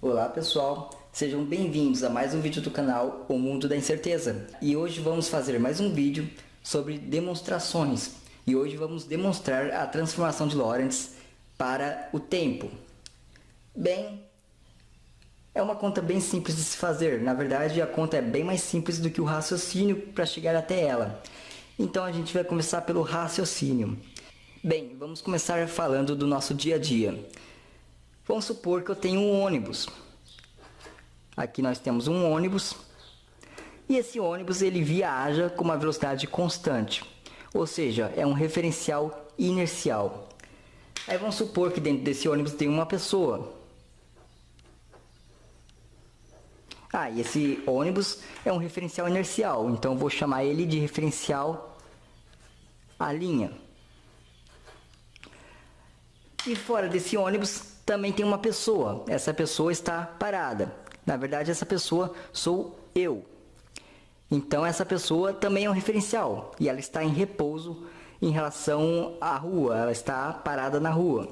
Olá pessoal, sejam bem-vindos a mais um vídeo do canal O Mundo da Incerteza. E hoje vamos fazer mais um vídeo sobre demonstrações. E hoje vamos demonstrar a transformação de Lorentz para o tempo. Bem, é uma conta bem simples de se fazer. Na verdade, a conta é bem mais simples do que o raciocínio para chegar até ela. Então a gente vai começar pelo raciocínio. Bem, vamos começar falando do nosso dia a dia. Vamos supor que eu tenho um ônibus. Aqui nós temos um ônibus. E esse ônibus ele viaja com uma velocidade constante. Ou seja, é um referencial inercial. Aí vamos supor que dentro desse ônibus tem uma pessoa. E esse ônibus é um referencial inercial. Então eu vou chamar ele de referencial à linha. E fora desse ônibus também tem uma pessoa. Essa pessoa está parada. Na verdade, essa pessoa sou eu. Então, essa pessoa também é um referencial. E ela está em repouso em relação à rua. Ela está parada na rua.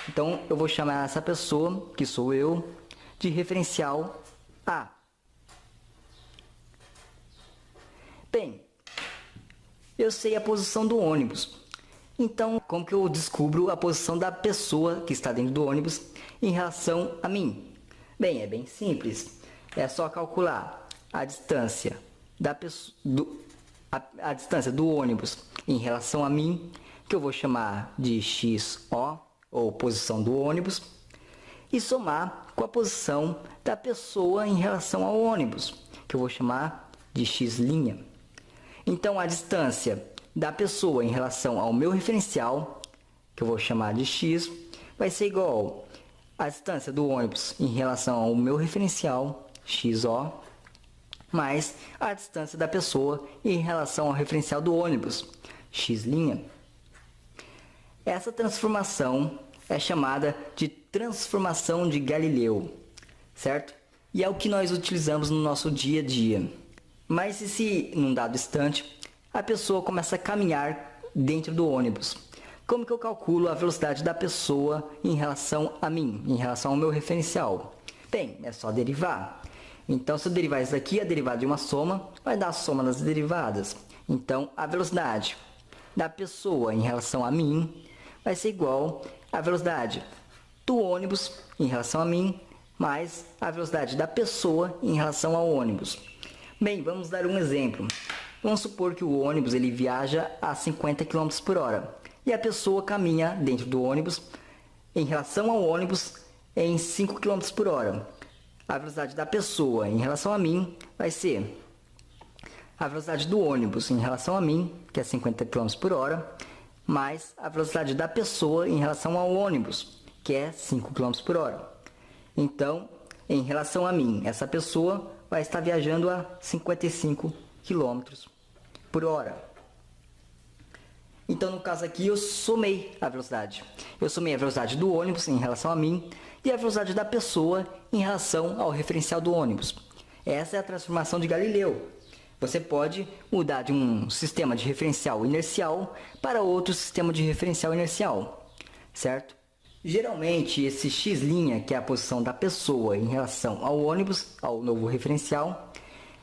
Então, eu vou chamar essa pessoa, que sou eu, de referencial A. Bem, eu sei a posição do ônibus. Então, como que eu descubro a posição da pessoa que está dentro do ônibus em relação a mim? Bem, é bem simples. É só calcular a distância da pessoa, a distância do ônibus em relação a mim, que eu vou chamar de XO, ou posição do ônibus, e somar com a posição da pessoa em relação ao ônibus, que eu vou chamar de X'. Então, a distância da pessoa em relação ao meu referencial, que eu vou chamar de x, vai ser igual à distância do ônibus em relação ao meu referencial, xo, mais a distância da pessoa em relação ao referencial do ônibus, x'. Essa transformação é chamada de transformação de Galileu, certo? E é o que nós utilizamos no nosso dia a dia. Mas e se, num dado instante, a pessoa começa a caminhar dentro do ônibus? Como que eu calculo a velocidade da pessoa em relação a mim, em relação ao meu referencial? Bem, é só derivar. Então, se eu derivar isso daqui, a derivada de uma soma vai dar a soma das derivadas. Então, a velocidade da pessoa em relação a mim vai ser igual à velocidade do ônibus em relação a mim, mais a velocidade da pessoa em relação ao ônibus. Bem, vamos dar um exemplo. Vamos supor que o ônibus ele viaja a 50 km por hora e a pessoa caminha dentro do ônibus em relação ao ônibus em 5 km por hora. A velocidade da pessoa em relação a mim vai ser a velocidade do ônibus em relação a mim, que é 50 km por hora, mais a velocidade da pessoa em relação ao ônibus, que é 5 km por hora. Então, em relação a mim, essa pessoa vai estar viajando a 55 km por hora. Então, no caso aqui, eu somei a velocidade. Eu somei a velocidade do ônibus em relação a mim e a velocidade da pessoa em relação ao referencial do ônibus. Essa é a transformação de Galileu. Você pode mudar de um sistema de referencial inercial para outro sistema de referencial inercial, certo? Geralmente, esse x', que é a posição da pessoa em relação ao ônibus, ao novo referencial,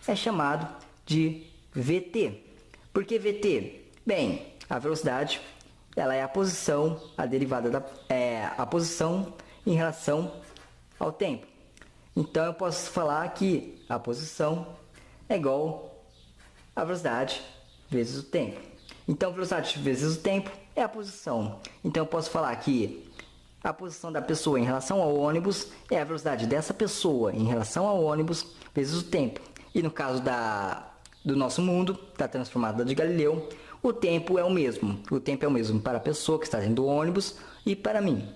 é chamado de VT. Por que VT? Bem, a velocidade ela é a posição, a derivada a posição em relação ao tempo. Então eu posso falar que a posição é igual a velocidade vezes o tempo. Então velocidade vezes o tempo é a posição. Então eu posso falar que a posição da pessoa em relação ao ônibus é a velocidade dessa pessoa em relação ao ônibus vezes o tempo. E no caso do nosso mundo, da transformada de Galileu, o tempo é o mesmo. O tempo é o mesmo para a pessoa que está dentro do ônibus e para mim.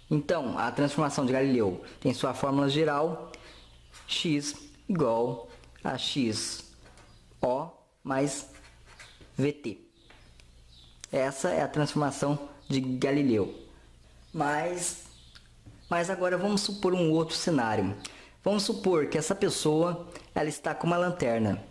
Então, a transformação de Galileu tem sua fórmula geral, x igual a XO mais VT. Essa é a transformação de Galileu. Mas agora vamos supor um outro cenário. Vamos supor que essa pessoa ela está com uma lanterna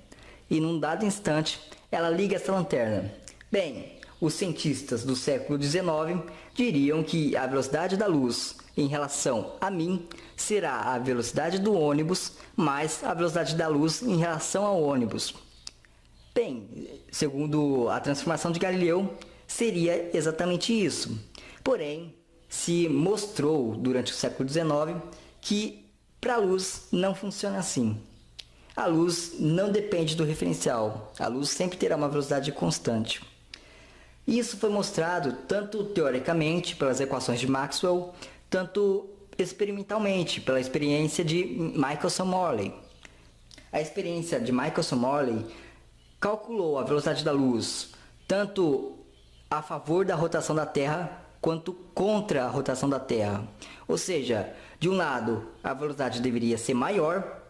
e num dado instante ela liga essa lanterna. Bem, os cientistas do século XIX diriam que a velocidade da luz em relação a mim será a velocidade do ônibus mais a velocidade da luz em relação ao ônibus. Bem, segundo a transformação de Galileu, seria exatamente isso. Porém, se mostrou durante o século XIX que para a luz não funciona assim. A luz não depende do referencial. A luz sempre terá uma velocidade constante. Isso foi mostrado tanto teoricamente pelas equações de Maxwell, tanto experimentalmente pela experiência de Michelson-Morley. A experiência de Michelson-Morley calculou a velocidade da luz tanto a favor da rotação da Terra quanto contra a rotação da Terra. Ou seja, de um lado a velocidade deveria ser maior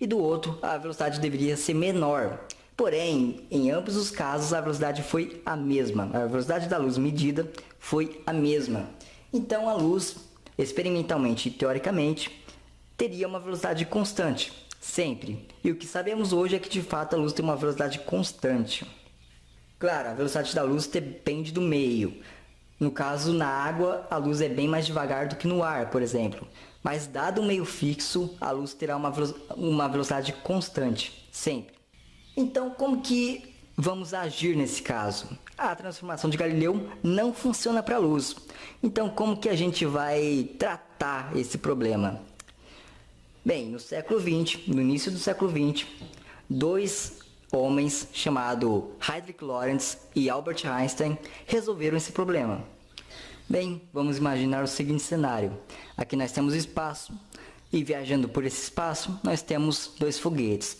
e do outro a velocidade deveria ser menor. Porém, em ambos os casos a velocidade foi a mesma. A velocidade da luz medida foi a mesma. Então a luz, experimentalmente e teoricamente, teria uma velocidade constante, sempre. E o que sabemos hoje é que de fato a luz tem uma velocidade constante. Claro, a velocidade da luz depende do meio. No caso, na água, a luz é bem mais devagar do que no ar, por exemplo. Mas dado um meio fixo, a luz terá uma velocidade constante, sempre. Então, como que vamos agir nesse caso? A transformação de Galileu não funciona para a luz. Então, como que a gente vai tratar esse problema? Bem, no século XX, no início do século XX, dois homens chamados Friedrich Lorentz e Albert Einstein resolveram esse problema. Bem, vamos imaginar o seguinte cenário. Aqui nós temos espaço e viajando por esse espaço nós temos dois foguetes.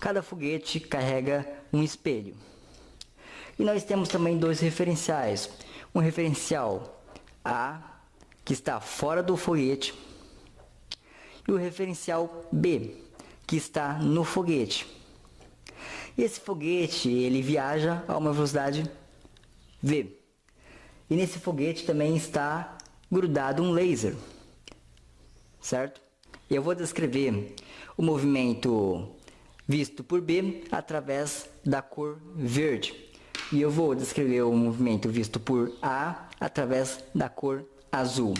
Cada foguete carrega um espelho. E nós temos também dois referenciais. Um referencial A, que está fora do foguete, e o referencial B, que está no foguete. E esse foguete, ele viaja a uma velocidade v. E nesse foguete também está grudado um laser, certo? Eu vou descrever o movimento visto por B através da cor verde. E eu vou descrever o movimento visto por A através da cor azul.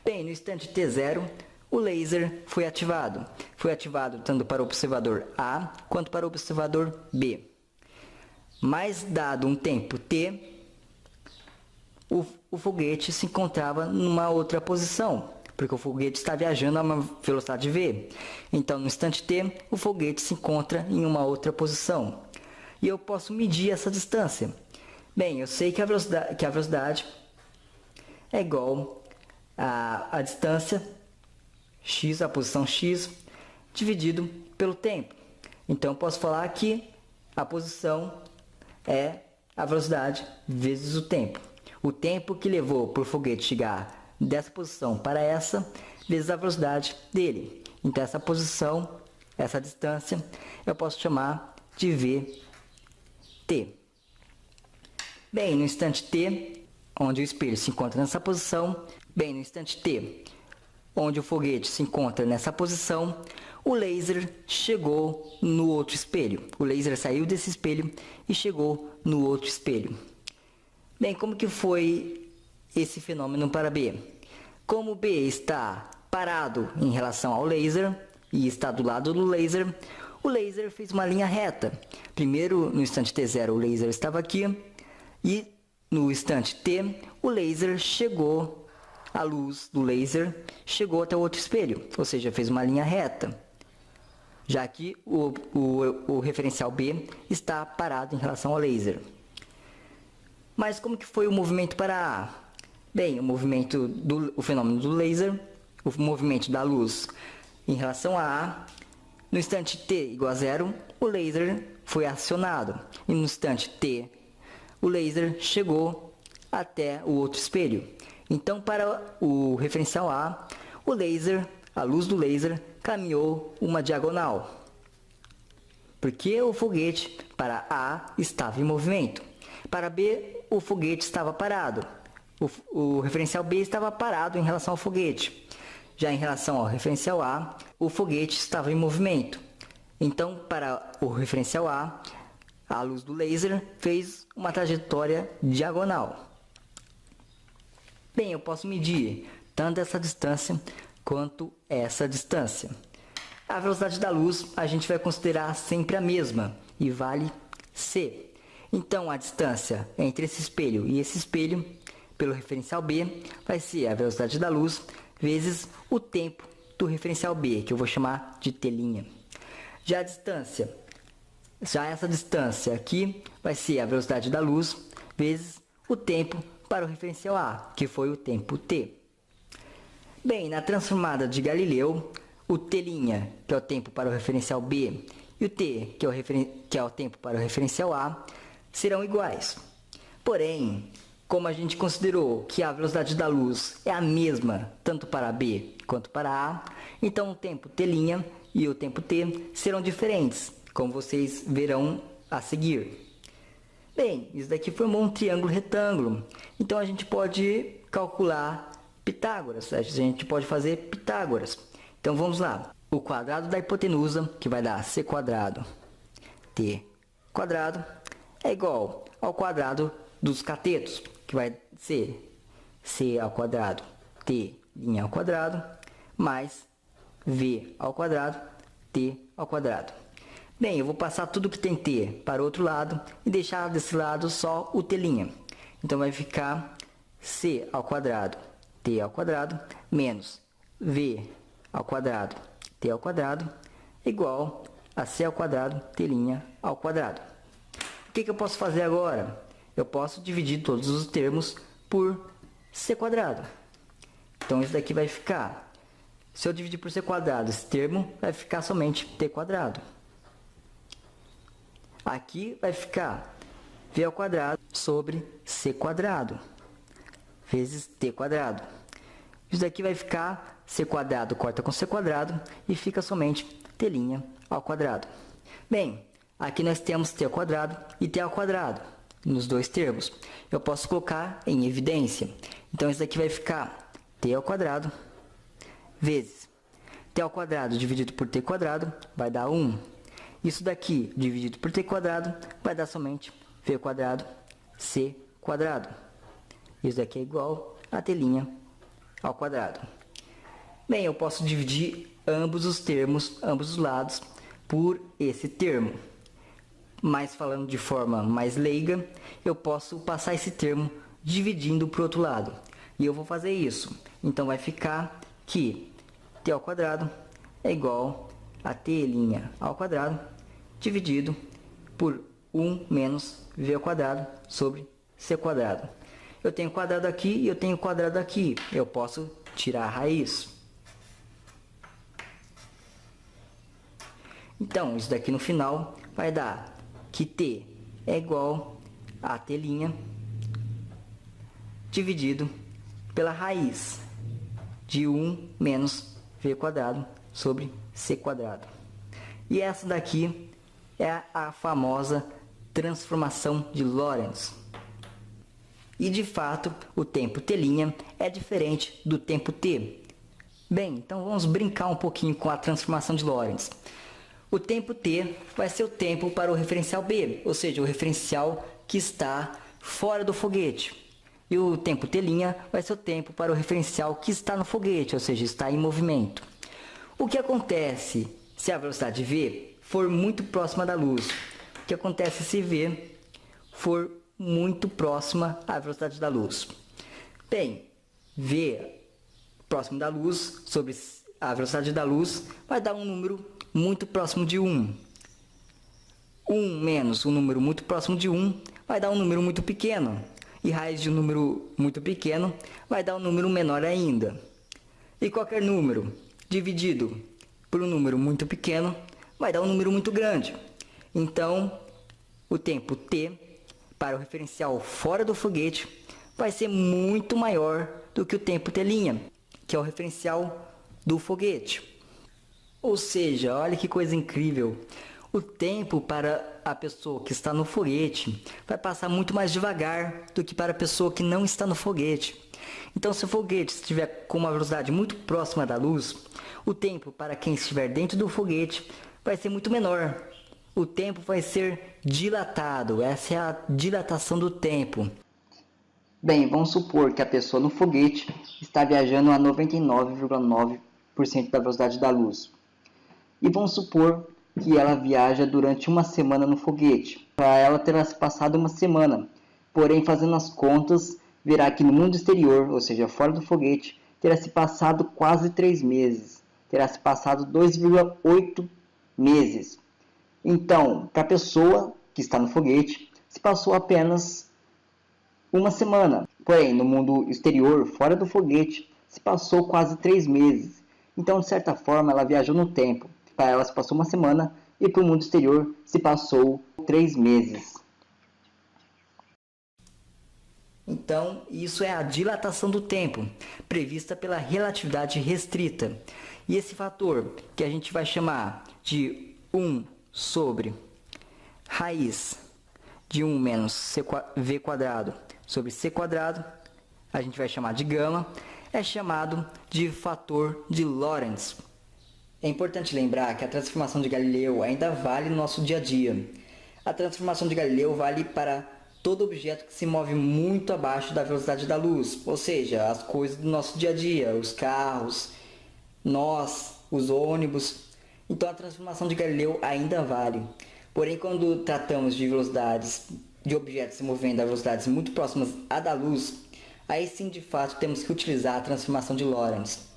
Bem, no instante t0, o laser foi ativado. Foi ativado tanto para o observador A quanto para o observador B. Mas dado um tempo t, o foguete se encontrava numa outra posição, porque o foguete está viajando a uma velocidade v. Então, no instante t, o foguete se encontra em uma outra posição. E eu posso medir essa distância. Bem, eu sei que a velocidade é igual à distância x, a posição x, dividido pelo tempo. Então, eu posso falar que a posição é a velocidade vezes o tempo. O tempo que levou para o foguete chegar dessa posição para essa, vezes a velocidade dele. Então, essa posição, essa distância, eu posso chamar de vt. Bem, no instante t, onde o espelho se encontra nessa posição, bem, no instante t, onde o foguete se encontra nessa posição, o laser chegou no outro espelho. O laser saiu desse espelho e chegou no outro espelho. Bem, como que foi esse fenômeno para B? Como B está parado em relação ao laser e está do lado do laser, o laser fez uma linha reta. Primeiro, no instante t0, o laser estava aqui e no instante t, o laser chegou, a luz do laser chegou até o outro espelho, ou seja, fez uma linha reta. Já que o referencial B está parado em relação ao laser. Mas como que foi o movimento para A? Bem, o fenômeno do laser, o movimento da luz em relação a A, no instante t igual a 0, o laser foi acionado. E no instante t, o laser chegou até o outro espelho. Então, para o referencial A, a luz do laser caminhou uma diagonal. Porque o foguete para A estava em movimento. Para B, o foguete estava parado. O referencial B estava parado em relação ao foguete. Já em relação ao referencial A, o foguete estava em movimento. Então, para o referencial A, A luz do laser fez uma trajetória diagonal. Bem, eu posso medir tanto essa distância quanto essa distância. A velocidade da luz a gente vai considerar sempre a mesma e vale c. Então, a distância entre esse espelho e esse espelho, pelo referencial B, vai ser a velocidade da luz vezes o tempo do referencial B, que eu vou chamar de t'. Já essa distância aqui vai ser a velocidade da luz vezes o tempo para o referencial A, que foi o tempo t. Bem, na transformada de Galileu, o t', que é o tempo para o referencial B, e o t, que é o tempo para o referencial A, serão iguais. Porém, como a gente considerou que a velocidade da luz é a mesma tanto para B quanto para A, então o tempo t' e o tempo t serão diferentes, como vocês verão a seguir. Bem, isso daqui formou um triângulo retângulo, então a gente pode calcular Pitágoras, a gente pode fazer Pitágoras. Então vamos lá, o quadrado da hipotenusa, que vai dar c quadrado t quadrado, é igual ao quadrado dos catetos, que vai ser c ao quadrado t' ao quadrado, mais v ao quadrado t ao quadrado. Bem, eu vou passar tudo que tem t para o outro lado e deixar desse lado só o t'. Então vai ficar c ao quadrado t ao quadrado menos v ao quadrado t ao quadrado igual a c ao quadrado t' ao quadrado. O que eu posso fazer agora? Eu posso dividir todos os termos por c quadrado. Então isso daqui vai ficar, se eu dividir por c quadrado, esse termo vai ficar somente t quadrado. Aqui vai ficar v ao quadrado sobre c quadrado vezes t quadrado. Isso daqui vai ficar c quadrado corta com c quadrado e fica somente t' ao quadrado. Bem, aqui nós temos t ao quadrado e t ao quadrado nos dois termos. Eu posso colocar em evidência. Então isso daqui vai ficar t ao quadrado vezes t ao quadrado dividido por t quadrado vai dar 1. Isso daqui dividido por t quadrado vai dar somente v quadrado c quadrado. Isso daqui é igual a t' ao quadrado. Bem, eu posso dividir ambos os termos, ambos os lados, por esse termo. Mas falando de forma mais leiga, eu posso passar esse termo dividindo para o outro lado. E eu vou fazer isso. Então vai ficar que t ao quadrado é igual a t' ao quadrado dividido por 1 menos v ao quadrado sobre c quadrado. Eu tenho quadrado aqui e eu tenho quadrado aqui. Eu posso tirar a raiz. Então, isso daqui no final vai dar que t é igual a t' dividido pela raiz de 1 menos v quadrado sobre c quadrado. E essa daqui é a famosa transformação de Lorentz. E de fato, o tempo t' é diferente do tempo t. Bem, então vamos brincar um pouquinho com a transformação de Lorentz. O tempo t vai ser o tempo para o referencial B, ou seja, o referencial que está fora do foguete. E o tempo t' vai ser o tempo para o referencial que está no foguete, ou seja, está em movimento. O que acontece se a velocidade v for muito próxima da luz? O que acontece se v for muito próxima à velocidade da luz? Bem, v próximo da luz sobre a velocidade da luz vai dar um número muito próximo de 1. 1 menos um número muito próximo de 1 vai dar um número muito pequeno. E raiz de um número muito pequeno vai dar um número menor ainda. E qualquer número dividido por um número muito pequeno vai dar um número muito grande. Então, o tempo t para o referencial fora do foguete vai ser muito maior do que o tempo t', que é o referencial do foguete. Ou seja, olha que coisa incrível. O tempo para a pessoa que está no foguete vai passar muito mais devagar do que para a pessoa que não está no foguete. Então, se o foguete estiver com uma velocidade muito próxima da luz, o tempo para quem estiver dentro do foguete vai ser muito menor. o tempo vai ser dilatado. Essa é a dilatação do tempo. Bem, vamos supor que a pessoa no foguete está viajando a 99,9% da velocidade da luz. E vamos supor que ela viaja durante uma semana no foguete. Para ela terá se passado uma semana. Porém, fazendo as contas, verá que no mundo exterior, ou seja, fora do foguete, terá se passado quase 3 meses. Terá se passado 2,8 meses. Então, para a pessoa que está no foguete, se passou apenas uma semana. Porém, no mundo exterior, fora do foguete, se passou quase 3 meses. Então, de certa forma, ela viajou no tempo. Para ela se passou uma semana e para o mundo exterior se passou 3 meses. Então, isso é a dilatação do tempo, prevista pela relatividade restrita. E esse fator, que a gente vai chamar de 1 sobre raiz de 1 menos v quadrado sobre c quadrado, a gente vai chamar de gama, é chamado de fator de Lorentz. É importante lembrar que a transformação de Galileu ainda vale no nosso dia a dia. A transformação de Galileu vale para todo objeto que se move muito abaixo da velocidade da luz, ou seja, as coisas do nosso dia a dia, os carros, nós, os ônibus. Então a transformação de Galileu ainda vale. Porém, quando tratamos de velocidades de objetos se movendo a velocidades muito próximas à da luz, aí sim de fato temos que utilizar a transformação de Lorentz.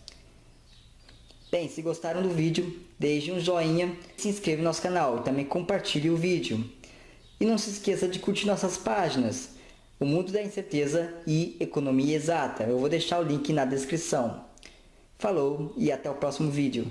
Bem, se gostaram do vídeo, deixe um joinha, se inscreva no nosso canal e também compartilhe o vídeo. E não se esqueça de curtir nossas páginas, O Mundo da Incerteza e Economia Exata. Eu vou deixar o link na descrição. Falou e até o próximo vídeo.